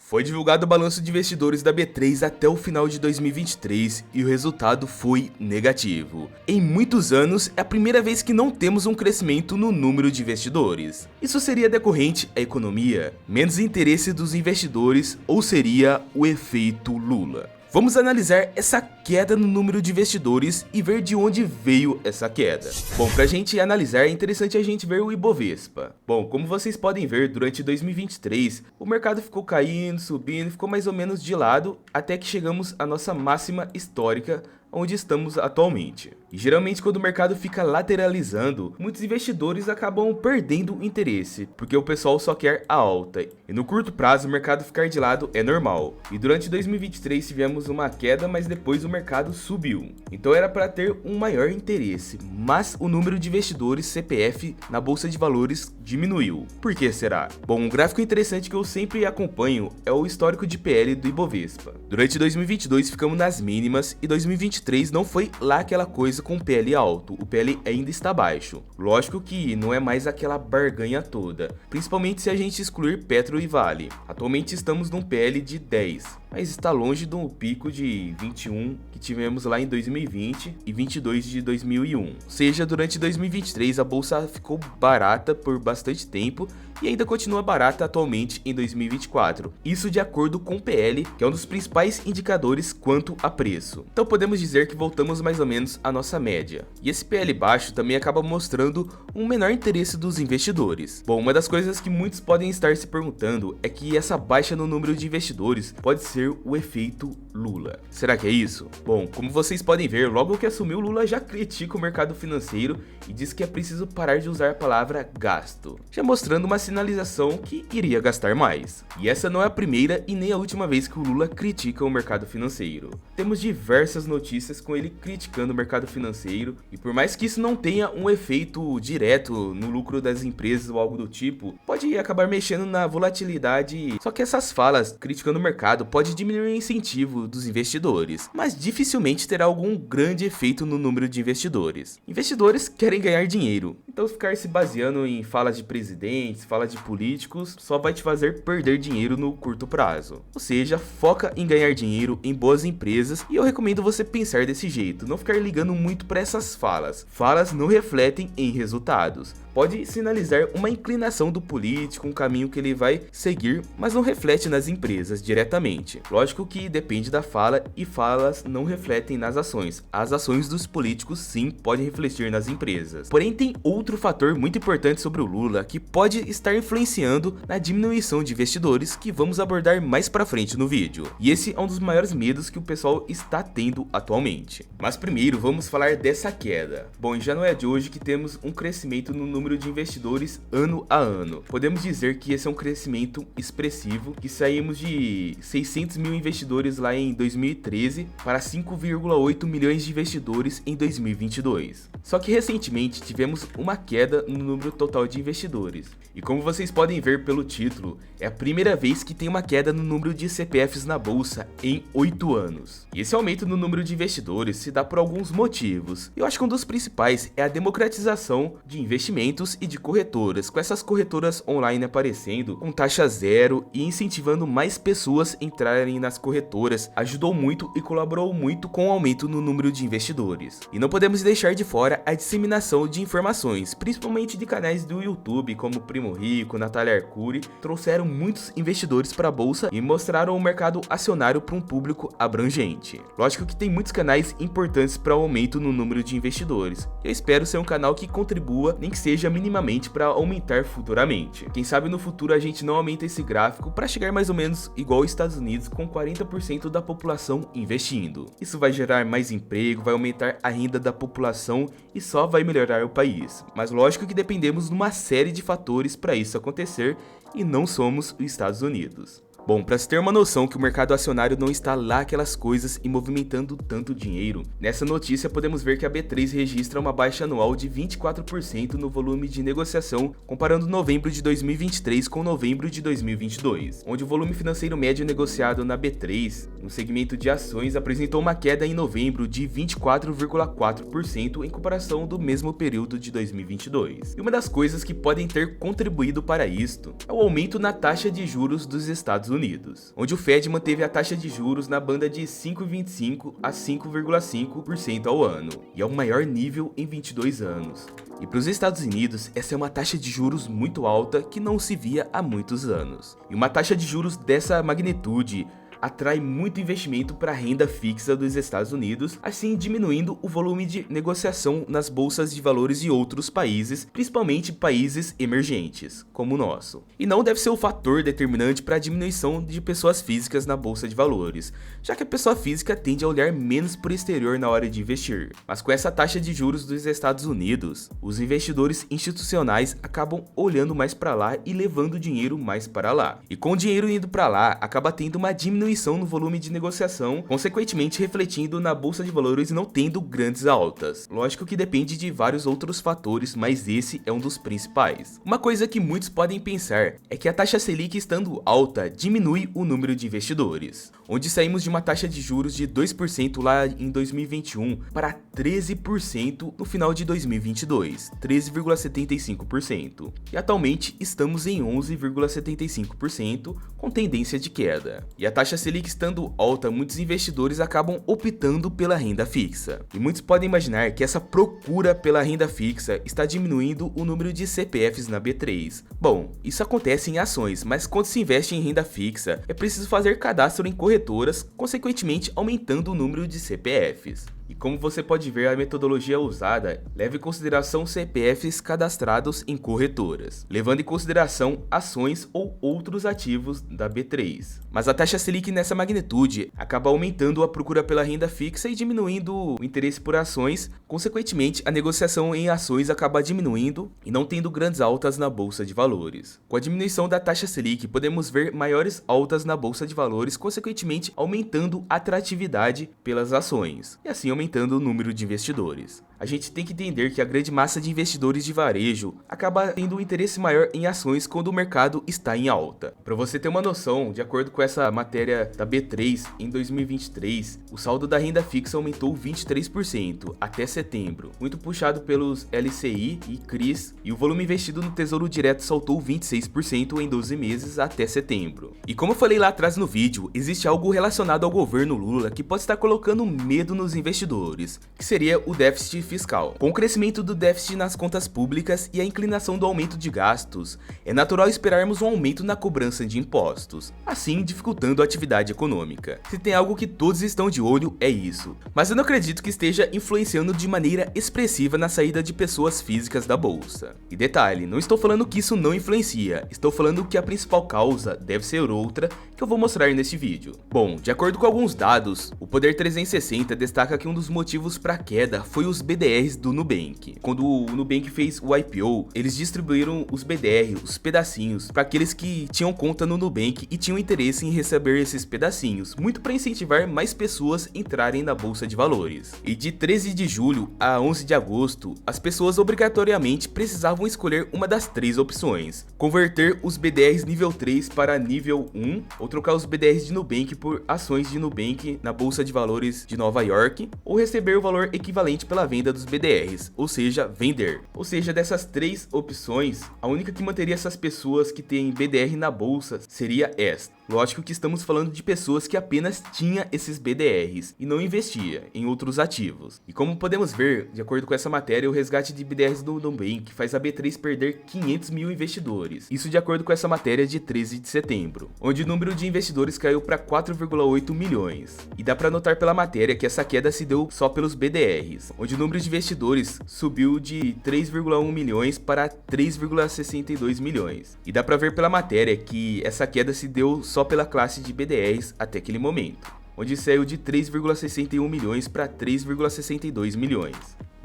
Foi divulgado o balanço de investidores da B3 até o final de 2023 e o resultado foi negativo. Em muitos anos, é a primeira vez que não temos um crescimento no número de investidores. Isso seria decorrente à economia, menos interesse dos investidores ou seria o efeito Lula? Vamos analisar essa queda no número de investidores e ver de onde veio essa queda. Bom, pra gente analisar é interessante a gente ver o Ibovespa. Bom, como vocês podem ver, durante 2023, o mercado ficou caindo, subindo, ficou mais ou menos de lado, até que chegamos à nossa máxima histórica, onde estamos atualmente. E geralmente quando o mercado fica lateralizando, muitos investidores acabam perdendo o interesse, porque o pessoal só quer a alta. E no curto prazo o mercado ficar de lado é normal. E durante 2023 tivemos uma queda, mas depois o mercado subiu. Então era para ter um maior interesse, mas o número de investidores CPF na bolsa de valores diminuiu. Por que será? Bom, um gráfico interessante que eu sempre acompanho é o histórico de PL do Ibovespa. Durante 2022 ficamos nas mínimas e 2023 não foi lá aquela coisa com PL alto, o PL ainda está baixo. Lógico que não é mais aquela barganha toda, principalmente se a gente excluir Petro e Vale. Atualmente estamos num PL de 10, mas está longe do pico de 21 que tivemos lá em 2020 e 22 de 2001. Ou seja, durante 2023 a bolsa ficou barata por bastante tempo e ainda continua barata atualmente em 2024. Isso de acordo com o PL, que é um dos principais indicadores quanto a preço. Então podemos dizer que voltamos mais ou menos à nossa média. E esse PL baixo também acaba mostrando um menor interesse dos investidores. Bom, uma das coisas que muitos podem estar se perguntando é que essa baixa no número de investidores pode ser o efeito Lula. Será que é isso? Bom, como vocês podem ver, logo que assumiu, Lula já critica o mercado financeiro e diz que é preciso parar de usar a palavra gasto, já mostrando uma sinalização que iria gastar mais. E essa não é a primeira e nem a última vez que o Lula critica o mercado financeiro. Temos diversas notícias com ele criticando o mercado financeiro e por mais que isso não tenha um efeito direto no lucro das empresas ou algo do tipo, pode acabar mexendo na volatilidade. Só que essas falas criticando o mercado pode diminuir o incentivo dos investidores, mas dificilmente terá algum grande efeito no número de investidores. Investidores querem ganhar dinheiro, então ficar se baseando em falas de presidentes, falas de políticos, só vai te fazer perder dinheiro no curto prazo. Ou seja, foca em ganhar dinheiro em boas empresas e eu recomendo você pensar desse jeito, não ficar ligando muito para essas falas. Falas não refletem em resultados. Pode sinalizar uma inclinação do político, um caminho que ele vai seguir, mas não reflete nas empresas diretamente. Lógico que depende da fala e falas não refletem nas ações. As ações dos políticos sim podem refletir nas empresas. Porém tem outro fator muito importante sobre o Lula que pode estar influenciando na diminuição de investidores que vamos abordar mais pra frente no vídeo. E esse é um dos maiores medos que o pessoal está tendo atualmente. Mas primeiro vamos falar dessa queda. Bom, já não é de hoje que temos um crescimento no número de investidores ano a ano. Podemos dizer que esse é um crescimento expressivo, que saímos de 600 mil investidores lá em 2013 para 5,8 milhões de investidores em 2022. Só que recentemente tivemos uma queda no número total de investidores. E como vocês podem ver pelo título, é a primeira vez que tem uma queda no número de CPFs na bolsa em 8 anos. E esse aumento no número de investidores se dá por alguns motivos. Eu acho que um dos principais é a democratização de investimentos e de corretoras, com essas corretoras online aparecendo com taxa zero e incentivando mais pessoas a entrarem nas corretoras, ajudou muito e colaborou muito com o aumento no número de investidores. E não podemos deixar de fora a disseminação de informações, principalmente de canais do YouTube como Primo Rico, Natália Arcuri, trouxeram muitos investidores para a bolsa e mostraram o mercado acionário para um público abrangente. Lógico que tem muitos canais importantes para o aumento no número de investidores. Eu espero ser um canal que contribua, nem que seja minimamente, para aumentar futuramente. Quem sabe no futuro a gente não aumenta esse gráfico para chegar mais ou menos igual aos Estados Unidos, com 40% da população investindo. Isso vai gerar mais emprego, vai aumentar a renda da população e só vai melhorar o país. Mas lógico que dependemos de uma série de fatores para isso acontecer e não somos os Estados Unidos. Bom, para se ter uma noção que o mercado acionário não está lá aquelas coisas e movimentando tanto dinheiro, nessa notícia podemos ver que a B3 registra uma baixa anual de 24% no volume de negociação, comparando novembro de 2023 com novembro de 2022, onde o volume financeiro médio negociado na B3, no segmento de ações, apresentou uma queda em novembro de 24,4% em comparação do mesmo período de 2022. E uma das coisas que podem ter contribuído para isto é o aumento na taxa de juros dos Estados Estados Unidos, onde o Fed manteve a taxa de juros na banda de 5,25 a 5,5% ao ano, e é o maior nível em 22 anos. E para os Estados Unidos, essa é uma taxa de juros muito alta que não se via há muitos anos. E uma taxa de juros dessa magnitude atrai muito investimento para a renda fixa dos Estados Unidos, assim diminuindo o volume de negociação nas bolsas de valores de outros países, principalmente países emergentes, como o nosso. E não deve ser o fator determinante para a diminuição de pessoas físicas na bolsa de valores, já que a pessoa física tende a olhar menos para o exterior na hora de investir. Mas com essa taxa de juros dos Estados Unidos, os investidores institucionais acabam olhando mais para lá e levando dinheiro mais para lá. E com o dinheiro indo para lá, acaba tendo uma diminuição no volume de negociação, consequentemente refletindo na bolsa de valores não tendo grandes altas. Lógico que depende de vários outros fatores, mas esse é um dos principais. Uma coisa que muitos podem pensar é que a taxa Selic estando alta diminui o número de investidores, onde saímos de uma taxa de juros de 2% lá em 2021 para 13% no final de 2022, 13,75%. E atualmente estamos em 11,75% com tendência de queda. E a taxa Selic estando alta, muitos investidores acabam optando pela renda fixa. E muitos podem imaginar que essa procura pela renda fixa está diminuindo o número de CPFs na B3. Bom, isso acontece em ações, mas quando se investe em renda fixa, é preciso fazer cadastro em corretoras, consequentemente aumentando o número de CPFs. E como você pode ver, a metodologia usada leva em consideração CPFs cadastrados em corretoras, levando em consideração ações ou outros ativos da B3. Mas a taxa Selic nessa magnitude acaba aumentando a procura pela renda fixa e diminuindo o interesse por ações, consequentemente a negociação em ações acaba diminuindo e não tendo grandes altas na bolsa de valores. Com a diminuição da taxa Selic, podemos ver maiores altas na bolsa de valores, consequentemente aumentando a atratividade pelas ações, e assim aumentando o número de investidores. A gente tem que entender que a grande massa de investidores de varejo acaba tendo um interesse maior em ações quando o mercado está em alta. Para você ter uma noção, de acordo com essa matéria da B3, em 2023, o saldo da renda fixa aumentou 23% até setembro, muito puxado pelos LCI e CRIs, e o volume investido no Tesouro Direto saltou 26% em 12 meses até setembro. E como eu falei lá atrás no vídeo, existe algo relacionado ao governo Lula que pode estar colocando medo nos investidores, que seria o déficit fiscal. Com o crescimento do déficit nas contas públicas e a inclinação do aumento de gastos, é natural esperarmos um aumento na cobrança de impostos, assim dificultando a atividade econômica. Se tem algo que todos estão de olho, é isso. Mas eu não acredito que esteja influenciando de maneira expressiva na saída de pessoas físicas da bolsa. E detalhe, não estou falando que isso não influencia, estou falando que a principal causa deve ser outra, que eu vou mostrar neste vídeo. Bom, de acordo com alguns dados, o Poder 360 destaca que um dos motivos para a queda foi os BDRs do Nubank. Quando o Nubank fez o IPO, eles distribuíram os BDR, os pedacinhos, para aqueles que tinham conta no Nubank e tinham interesse em receber esses pedacinhos, muito para incentivar mais pessoas entrarem na bolsa de valores. E de 13 de julho a 11 de agosto, as pessoas obrigatoriamente precisavam escolher uma das três opções: converter os BDRs nível 3 para nível 1, ou trocar os BDRs de Nubank por ações de Nubank na bolsa de valores de Nova York, ou receber o valor equivalente pela venda dos BDRs, ou seja, vender. Ou seja, dessas três opções, a única que manteria essas pessoas que têm BDR na bolsa seria esta. Lógico que estamos falando de pessoas que apenas tinha esses BDRs e não investia em outros ativos. E como podemos ver, de acordo com essa matéria, o resgate de BDRs do Nubank faz a B3 perder 500 mil investidores. Isso de acordo com essa matéria de 13 de setembro, onde o número de investidores caiu para 4,8 milhões. E dá para notar pela matéria que essa queda se deu só pelos BDRs, onde o número de investidores subiu de 3,1 milhões para 3,62 milhões. E dá para ver pela matéria que essa queda se deu só pela classe de BDRs até aquele momento, onde saiu de 3,61 milhões para 3,62 milhões.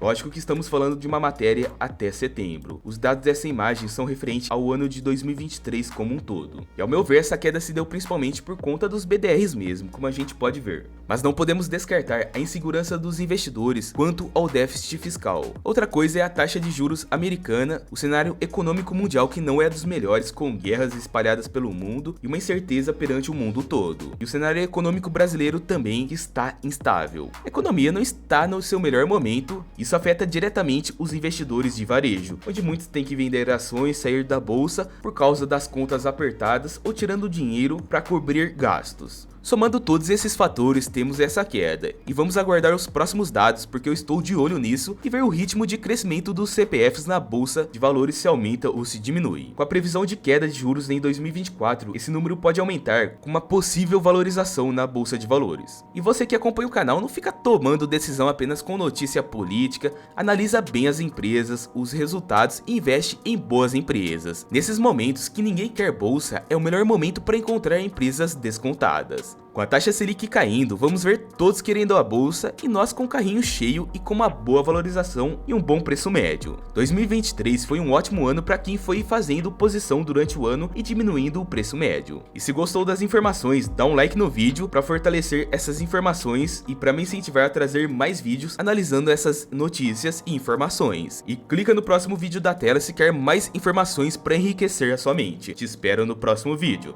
Lógico que estamos falando de uma matéria até setembro. Os dados dessa imagem são referentes ao ano de 2023 como um todo. E ao meu ver, essa queda se deu principalmente por conta dos BDRs mesmo, como a gente pode ver. Mas não podemos descartar a insegurança dos investidores quanto ao déficit fiscal. Outra coisa é a taxa de juros americana, o cenário econômico mundial que não é dos melhores, com guerras espalhadas pelo mundo e uma incerteza perante o mundo todo. E o cenário econômico brasileiro também está instável. A economia não está no seu melhor momento, isso Isso afeta diretamente os investidores de varejo, onde muitos têm que vender ações, sair da bolsa por causa das contas apertadas ou tirando dinheiro para cobrir gastos. Somando todos esses fatores, temos essa queda, e vamos aguardar os próximos dados porque eu estou de olho nisso e ver o ritmo de crescimento dos CPFs na bolsa de valores se aumenta ou se diminui. Com a previsão de queda de juros em 2024, esse número pode aumentar com uma possível valorização na bolsa de valores. E você que acompanha o canal não fica tomando decisão apenas com notícia política, analisa bem as empresas, os resultados e investe em boas empresas. Nesses momentos que ninguém quer bolsa, é o melhor momento para encontrar empresas descontadas. Com a taxa Selic caindo, vamos ver todos querendo a bolsa e nós com o carrinho cheio e com uma boa valorização e um bom preço médio. 2023 foi um ótimo ano para quem foi fazendo posição durante o ano e diminuindo o preço médio. E se gostou das informações, dá um like no vídeo para fortalecer essas informações e para me incentivar a trazer mais vídeos analisando essas notícias e informações. E clica no próximo vídeo da tela se quer mais informações para enriquecer a sua mente. Te espero no próximo vídeo.